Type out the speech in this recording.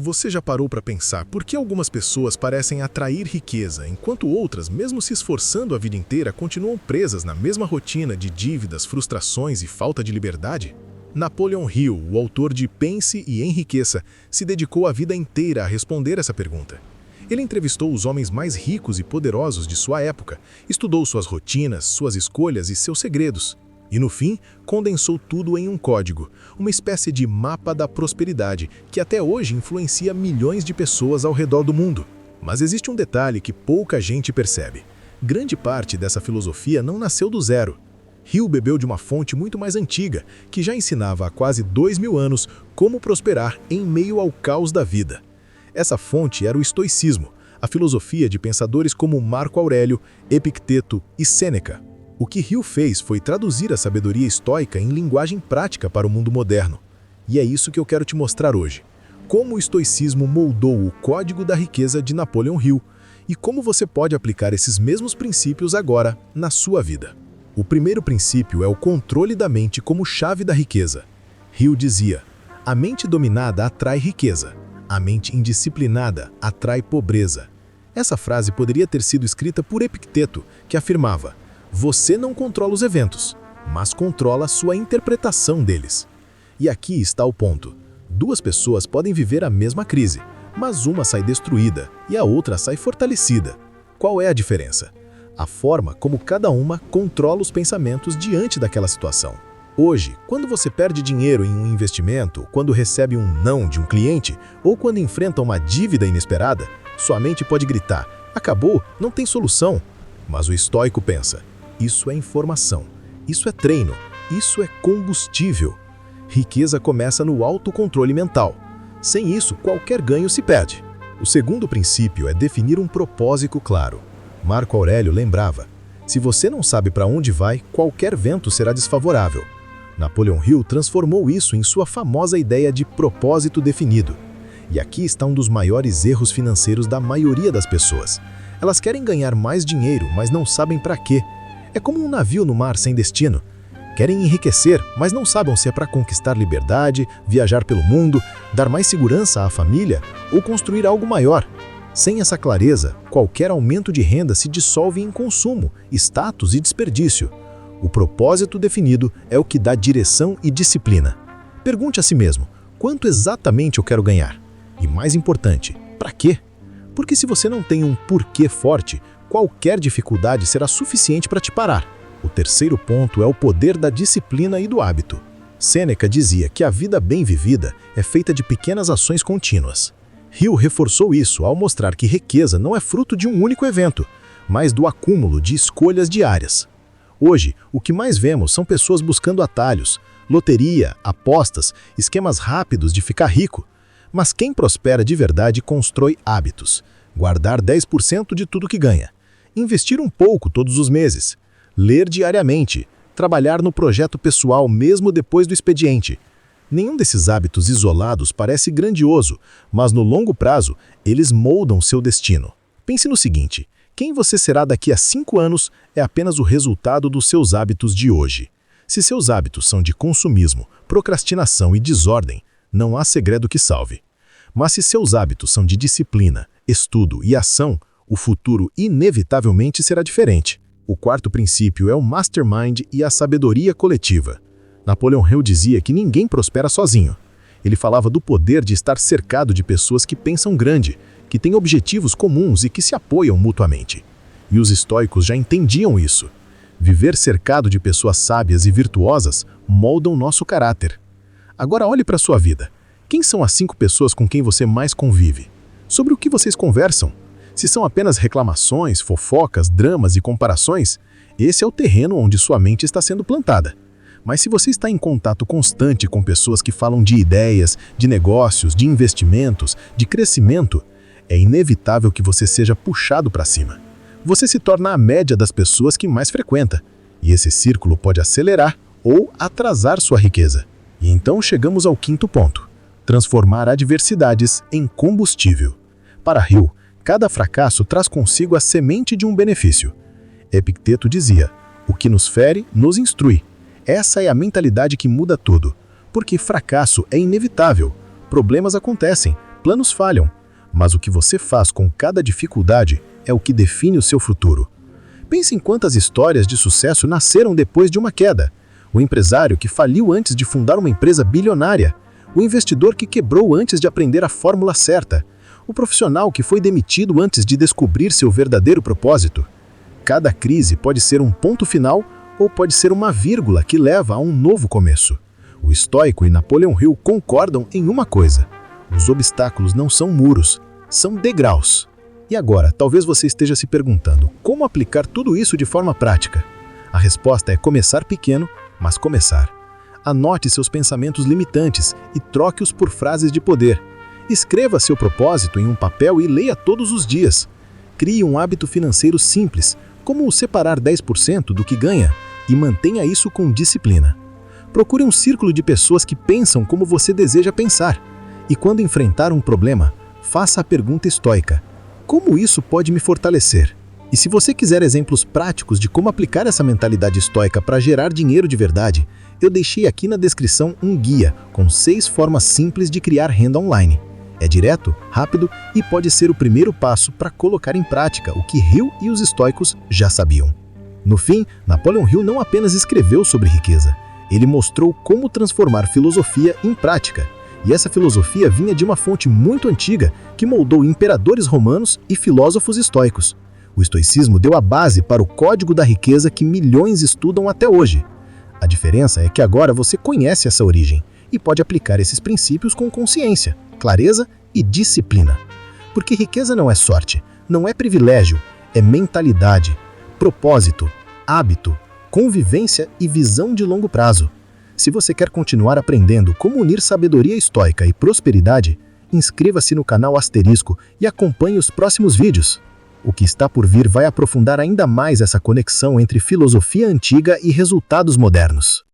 Você já parou para pensar por que algumas pessoas parecem atrair riqueza, enquanto outras, mesmo se esforçando a vida inteira, continuam presas na mesma rotina de dívidas, frustrações e falta de liberdade? Napoleon Hill, o autor de Pense e Enriqueça, se dedicou a vida inteira a responder essa pergunta. Ele entrevistou os homens mais ricos e poderosos de sua época, estudou suas rotinas, suas escolhas e seus segredos. E no fim, condensou tudo em um código, uma espécie de mapa da prosperidade, que até hoje influencia milhões de pessoas ao redor do mundo. Mas existe um detalhe que pouca gente percebe. Grande parte dessa filosofia não nasceu do zero. Hill bebeu de uma fonte muito mais antiga, que já ensinava há quase 2000 anos como prosperar em meio ao caos da vida. Essa fonte era o estoicismo, a filosofia de pensadores como Marco Aurélio, Epicteto e Sêneca. O que Hill fez foi traduzir a sabedoria estoica em linguagem prática para o mundo moderno. E é isso que eu quero te mostrar hoje. Como o estoicismo moldou o código da riqueza de Napoleon Hill e como você pode aplicar esses mesmos princípios agora na sua vida. O primeiro princípio é o controle da mente como chave da riqueza. Hill dizia: a mente dominada atrai riqueza, a mente indisciplinada atrai pobreza. Essa frase poderia ter sido escrita por Epicteto, que afirmava: você não controla os eventos, mas controla sua interpretação deles. E aqui está o ponto. Duas pessoas podem viver a mesma crise, mas uma sai destruída e a outra sai fortalecida. Qual é a diferença? A forma como cada uma controla os pensamentos diante daquela situação. Hoje, quando você perde dinheiro em um investimento, quando recebe um não de um cliente ou quando enfrenta uma dívida inesperada, sua mente pode gritar: acabou, não tem solução. Mas o estoico pensa: isso é informação, isso é treino, isso é combustível. Riqueza começa no autocontrole mental. Sem isso, qualquer ganho se perde. O segundo princípio é definir um propósito claro. Marco Aurélio lembrava: se você não sabe para onde vai, qualquer vento será desfavorável. Napoleon Hill transformou isso em sua famosa ideia de propósito definido. E aqui está um dos maiores erros financeiros da maioria das pessoas. Elas querem ganhar mais dinheiro, mas não sabem para quê. É como um navio no mar sem destino. Querem enriquecer, mas não sabem se é para conquistar liberdade, viajar pelo mundo, dar mais segurança à família ou construir algo maior. Sem essa clareza, qualquer aumento de renda se dissolve em consumo, status e desperdício. O propósito definido é o que dá direção e disciplina. Pergunte a si mesmo: quanto exatamente eu quero ganhar? E mais importante, para quê? Porque se você não tem um porquê forte, qualquer dificuldade será suficiente para te parar. O terceiro ponto é o poder da disciplina e do hábito. Sêneca dizia que a vida bem vivida é feita de pequenas ações contínuas. Hill reforçou isso ao mostrar que riqueza não é fruto de um único evento, mas do acúmulo de escolhas diárias. Hoje, o que mais vemos são pessoas buscando atalhos, loteria, apostas, esquemas rápidos de ficar rico. Mas quem prospera de verdade constrói hábitos. Guardar 10% de tudo que ganha. Investir um pouco todos os meses. Ler diariamente. Trabalhar no projeto pessoal mesmo depois do expediente. Nenhum desses hábitos isolados parece grandioso, mas no longo prazo, eles moldam seu destino. Pense no seguinte: quem você será daqui a 5 anos é apenas o resultado dos seus hábitos de hoje. Se seus hábitos são de consumismo, procrastinação e desordem, não há segredo que salve. Mas se seus hábitos são de disciplina, estudo e ação, o futuro inevitavelmente será diferente. O quarto princípio é o mastermind e a sabedoria coletiva. Napoleon Hill dizia que ninguém prospera sozinho. Ele falava do poder de estar cercado de pessoas que pensam grande, que têm objetivos comuns e que se apoiam mutuamente. E os estoicos já entendiam isso. Viver cercado de pessoas sábias e virtuosas moldam nosso caráter. Agora olhe para a sua vida. Quem são as 5 pessoas com quem você mais convive? Sobre o que vocês conversam? Se são apenas reclamações, fofocas, dramas e comparações, esse é o terreno onde sua mente está sendo plantada. Mas se você está em contato constante com pessoas que falam de ideias, de negócios, de investimentos, de crescimento, é inevitável que você seja puxado para cima. Você se torna a média das pessoas que mais frequenta, e esse círculo pode acelerar ou atrasar sua riqueza. E então chegamos ao quinto ponto: transformar adversidades em combustível. Para Hill, cada fracasso traz consigo a semente de um benefício. Epicteto dizia: o que nos fere, nos instrui. Essa é a mentalidade que muda tudo, porque fracasso é inevitável, problemas acontecem, planos falham, mas o que você faz com cada dificuldade é o que define o seu futuro. Pense em quantas histórias de sucesso nasceram depois de uma queda. O empresário que faliu antes de fundar uma empresa bilionária. O investidor que quebrou antes de aprender a fórmula certa. O profissional que foi demitido antes de descobrir seu verdadeiro propósito. Cada crise pode ser um ponto final ou pode ser uma vírgula que leva a um novo começo. O estoico e Napoleon Hill concordam em uma coisa: os obstáculos não são muros, são degraus. E agora, talvez você esteja se perguntando, como aplicar tudo isso de forma prática? A resposta é começar pequeno, mas começar. Anote seus pensamentos limitantes e troque-os por frases de poder. Escreva seu propósito em um papel e leia todos os dias. Crie um hábito financeiro simples, como o separar 10% do que ganha, e mantenha isso com disciplina. Procure um círculo de pessoas que pensam como você deseja pensar. E quando enfrentar um problema, faça a pergunta estoica: como isso pode me fortalecer? E se você quiser exemplos práticos de como aplicar essa mentalidade estoica para gerar dinheiro de verdade, eu deixei aqui na descrição um guia com 6 formas simples de criar renda online. É direto, rápido e pode ser o primeiro passo para colocar em prática o que Hill e os estoicos já sabiam. No fim, Napoleon Hill não apenas escreveu sobre riqueza, ele mostrou como transformar filosofia em prática. E essa filosofia vinha de uma fonte muito antiga que moldou imperadores romanos e filósofos estoicos. O estoicismo deu a base para o código da riqueza que milhões estudam até hoje. A diferença é que agora você conhece essa origem e pode aplicar esses princípios com consciência, clareza e disciplina. Porque riqueza não é sorte, não é privilégio, é mentalidade, propósito, hábito, convivência e visão de longo prazo. Se você quer continuar aprendendo como unir sabedoria estoica e prosperidade, inscreva-se no canal Asterisco e acompanhe os próximos vídeos. O que está por vir vai aprofundar ainda mais essa conexão entre filosofia antiga e resultados modernos.